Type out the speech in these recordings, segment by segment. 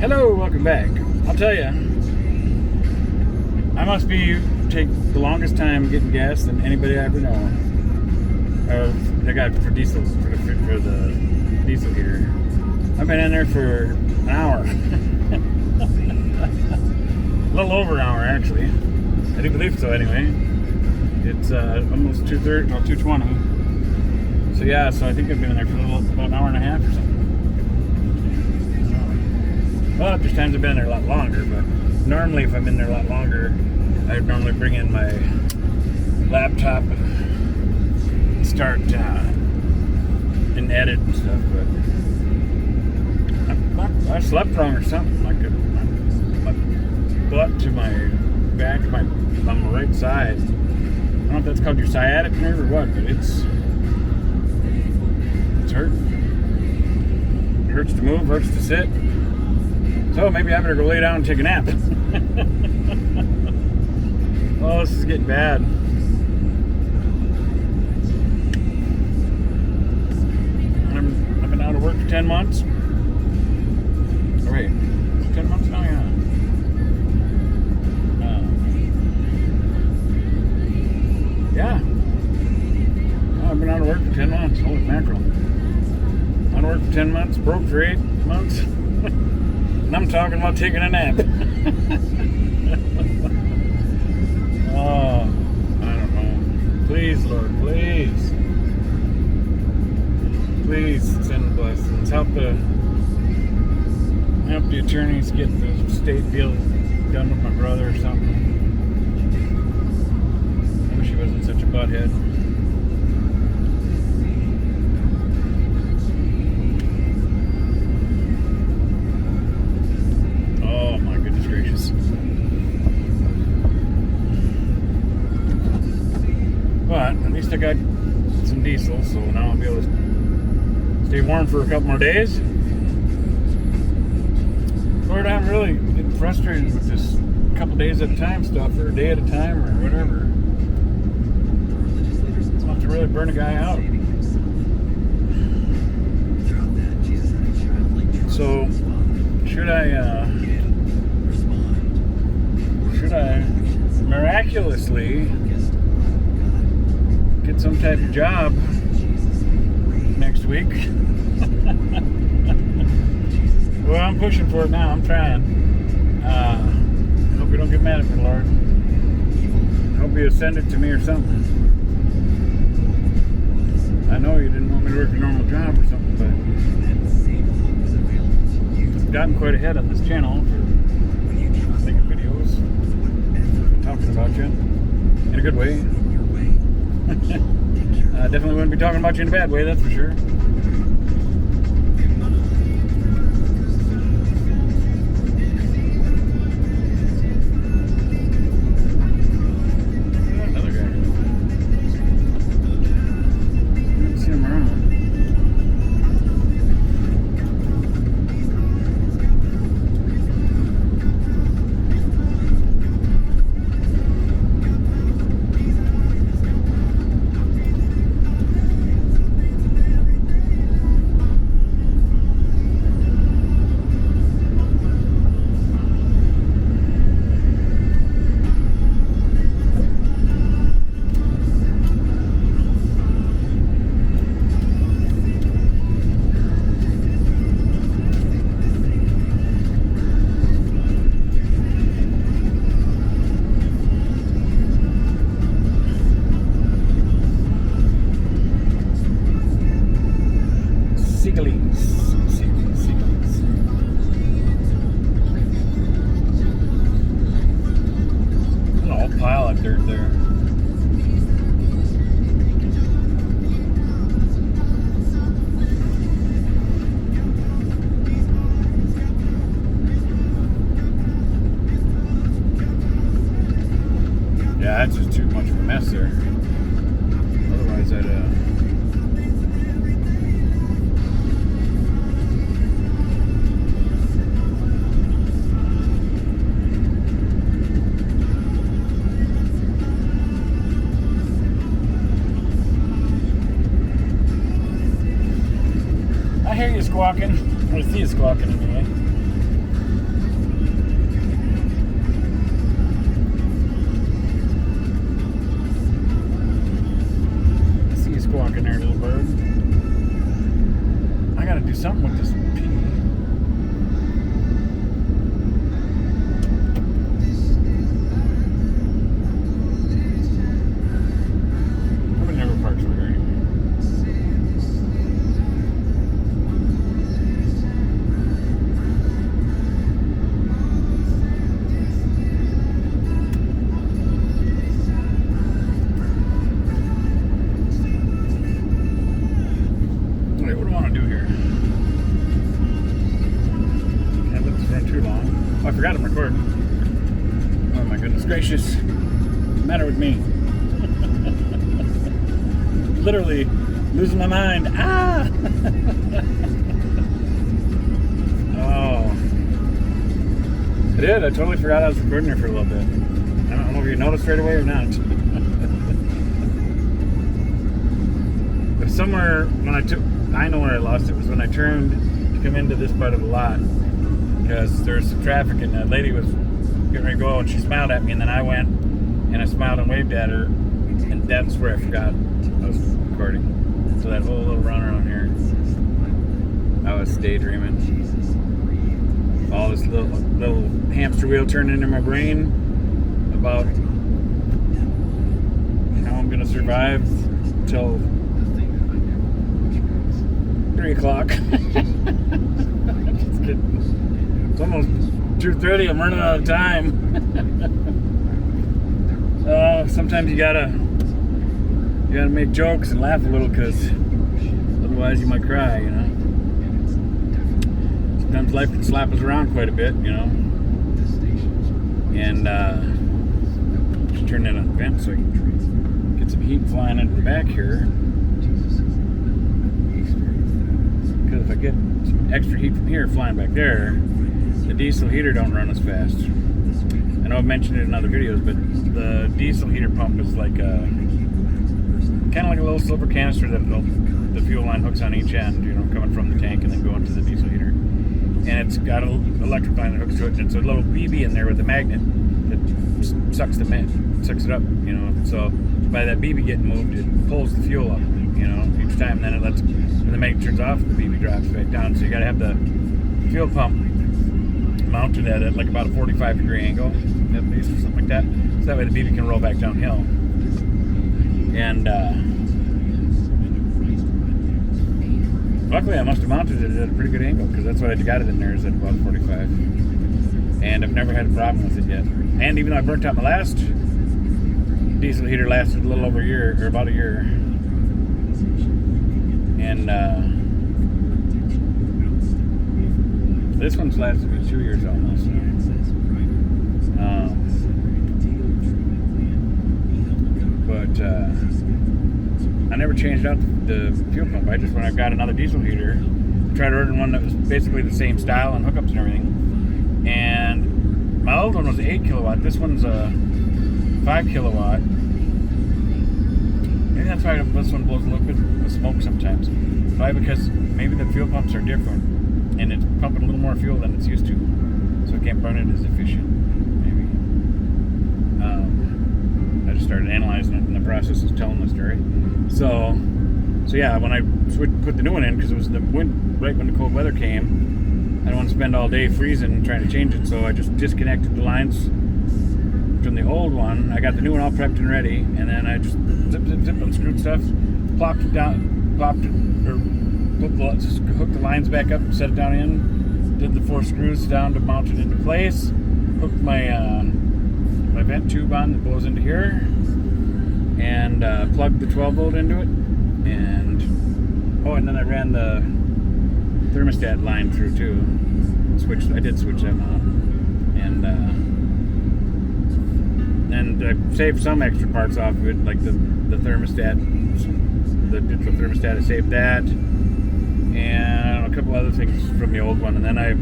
Hello, welcome back. I'll tell you, I must take the longest time getting gas than anybody I ever know. I got for diesel for the diesel heater. I've been in there for an hour, a little over an hour actually. I do believe so. Anyway, it's almost 2:30, no 2:20. So yeah, so I think I've been in there for about an hour and a half or something. Well, there's times I've been there a lot longer, but normally if I'm in there a lot longer, I'd normally bring in my laptop and start and edit and stuff, but I slept wrong or something. Like my butt to my back, on the right side. I don't know if that's called your sciatic nerve or what, but it's hurting. It hurts to move, hurts to sit. So maybe I better go lay down and take a nap. Oh, this is getting bad. I've been out of work for 10 months. Oh, wait, 10 months now? Yeah. Yeah. Oh, I've been out of work for 10 months. Holy mackerel. Out of work for 10 months, broke for 8 months. And I'm talking about taking a nap. Oh, I don't know. Please, Lord, please. Please send blessings. Help the attorneys get the state deal done with my brother or something. I wish he wasn't such a butthead. Oh my goodness gracious. But at least I got some diesel, so now I'll be able to stay warm for a couple more days. Lord, I'm really getting frustrated with this couple days at a time stuff, or a day at a time, or whatever. It's enough to really burn a guy out. So, should I miraculously get some type of job next week? Well, I'm pushing for it now. I'm trying. Hope you don't get mad at me, Lord. Hope you send it to me or something. I know you didn't want me to work a normal job or something, but I've gotten quite ahead on this channel for making videos, talking about you in a good way. I definitely wouldn't be talking about you in a bad way, that's for sure. Another guy. I didn't see him around. Pile of dirt there. Yeah, that's just too much of a mess there. Otherwise, I'd I hear you squawking. I see you squawking anyway. forgot I'm recording. Oh my goodness gracious. What's the matter with me? Literally losing my mind. Ah! Oh. I did. I totally forgot I was recording there for a little bit. I don't know if you noticed right away or not. But somewhere when I know where I lost it was when I turned to come into this part of the lot, because there's some traffic and that lady was getting ready to go and she smiled at me, and then I went and I smiled and waved at her, and that's where I forgot I was recording. So that whole little run around here, I was daydreaming. All this little hamster wheel turning in my brain about how I'm gonna survive till 3 o'clock. Just kidding. It's almost 2:30. I'm running out of time. Sometimes you gotta make jokes and laugh a little, because otherwise you might cry, you know. Sometimes life can slap us around quite a bit, you know. And just turn that on the vent so I can get some heat flying into the back here. Because if I get some extra heat from here flying back there, the diesel heater don't run as fast. I know I've mentioned it in other videos, but the diesel heater pump is like kind of like a little silver canister that the fuel line hooks on each end, you know, coming from the tank and then going to the diesel heater. And it's got an electric line that hooks to it, and it's a little BB in there with a magnet that sucks it up, you know. So by that BB getting moved, it pulls the fuel up, you know, each time. And then when the magnet turns off, the BB drops back down. So you got to have the fuel pump mounted at like about a 45-degree angle, at least, or something like that. So that way the BB can roll back downhill. And luckily I must have mounted it at a pretty good angle, because that's what I got it in there, is at about 45. And I've never had a problem with it yet. And even though I burnt out my last diesel heater, lasted a little over a year, or about a year. And this one's lasted me 2 years almost. But I never changed out the fuel pump. When I got another diesel heater, I tried ordering one that was basically the same style and hookups and everything. And my old one was 8 kilowatt. This one's a 5 kilowatt. Maybe that's why this one blows a little bit of smoke sometimes. Probably because maybe the fuel pumps are different and it's pumping a little more fuel than it's used to, so it can't burn it as efficient. Maybe. I just started analyzing it in the process of telling the story. So yeah, when I put the new one in, because it was right when the cold weather came, I don't want to spend all day freezing trying to change it, so I just disconnected the lines from the old one. I got the new one all prepped and ready, and then I just zip, unscrewed stuff, hooked the lines back up, set it down in, did the 4 screws down to mount it into place, hooked my my vent tube on that blows into here, and plugged the 12 volt into it, and then I ran the thermostat line through too. I did switch that on, and I saved some extra parts off of it, like the thermostat, the digital thermostat. I saved that, and a couple other things from the old one. And then I was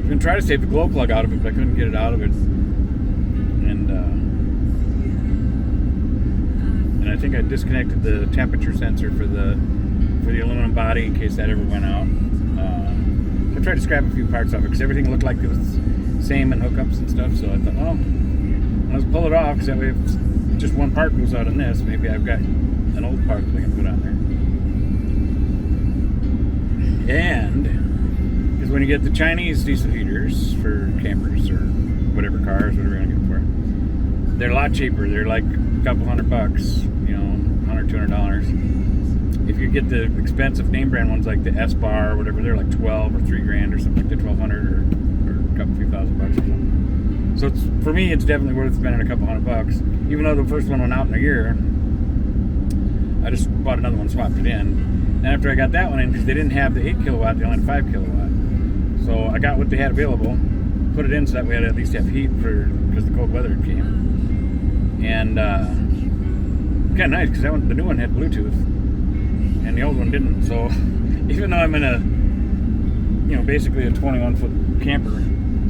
going to try to save the glow plug out of it, but I couldn't get it out of it. And I think I disconnected the temperature sensor for the aluminum body in case that ever went out. So I tried to scrap a few parts off it, because everything looked like it was the same in hookups and stuff. So I thought, well, let's pull it off, because that way if just one part goes out in this, maybe I've got an old part that I can put on there. And because when you get the Chinese diesel heaters for campers or whatever, cars, whatever you're gonna get for, they're a lot cheaper. They're like a couple $100, you know, $100, $200. If you get the expensive name brand ones like the S-Bar or whatever, they're like 12 or $3,000 or something like that, 1,200 or a couple few $1,000 or something. So for me, it's definitely worth spending a couple $100. Even though the first one went out in a year, I just bought another one, swapped it in. And after I got that one in, because they didn't have the 8 kilowatt, they only had 5 kilowatt. So I got what they had available, put it in so that we had at least have heat because the cold weather came. And kind of nice because the new one had Bluetooth and the old one didn't. So even though I'm in a, basically a 21-foot camper,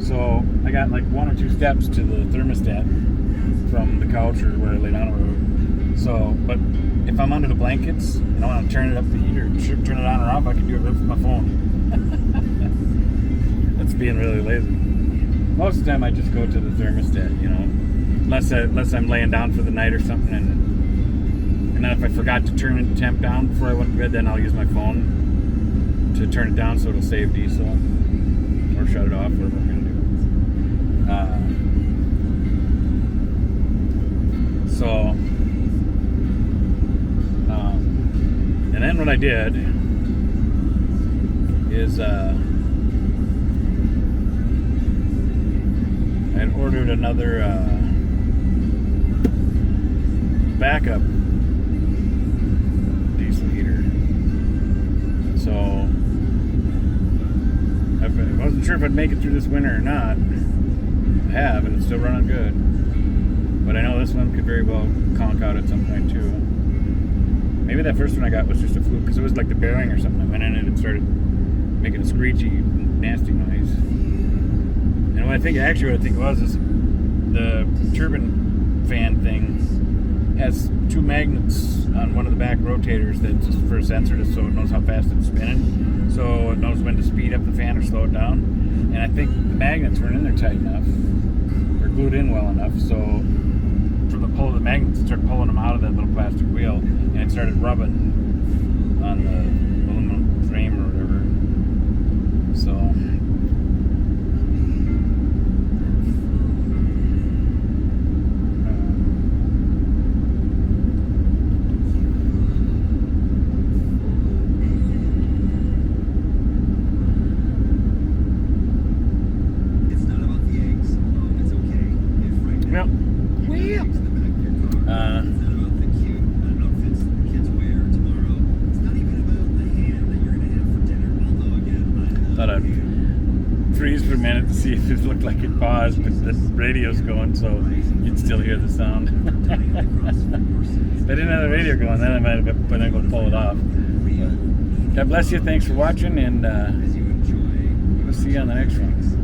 so I got like 1 or 2 steps to the thermostat from the couch or where I lay down or whatever. So, but if I'm under the blankets and I want to turn it up the heat or turn it on or off, I can do it right from my phone. That's being really lazy. Most of the time I just go to the thermostat, unless I'm laying down for the night or something, and then if I forgot to turn the temp down before I went to bed, then I'll use my phone to turn it down so it'll save diesel or shut it off, whatever I'm gonna do. And then what I did is I had ordered another backup diesel heater. So I wasn't sure if I'd make it through this winter or not. I have, and it's still running good. But I know this one could very well conk out at some point too. Maybe that first one I got was just a fluke because it was like the bearing or something. I went in and it started making a screechy, nasty noise. And what I think it was is the turbine fan thing has 2 magnets on one of the back rotators that's just for a sensor so it knows how fast it's spinning. So it knows when to speed up the fan or slow it down. And I think the magnets weren't in there tight enough or glued in well enough. So from the pull of the magnets, it started pulling them out of that little plastic wheel, and it started rubbing on the aluminum frame or whatever. So it's not about the eggs, although it's okay if right now. Thought I'd freeze for a minute to see if it looked like it paused, but the radio's going, so you'd still hear the sound. If I didn't have the radio going, then I might have been able to pull it off. God bless you. Thanks for watching, and we'll see you on the next one.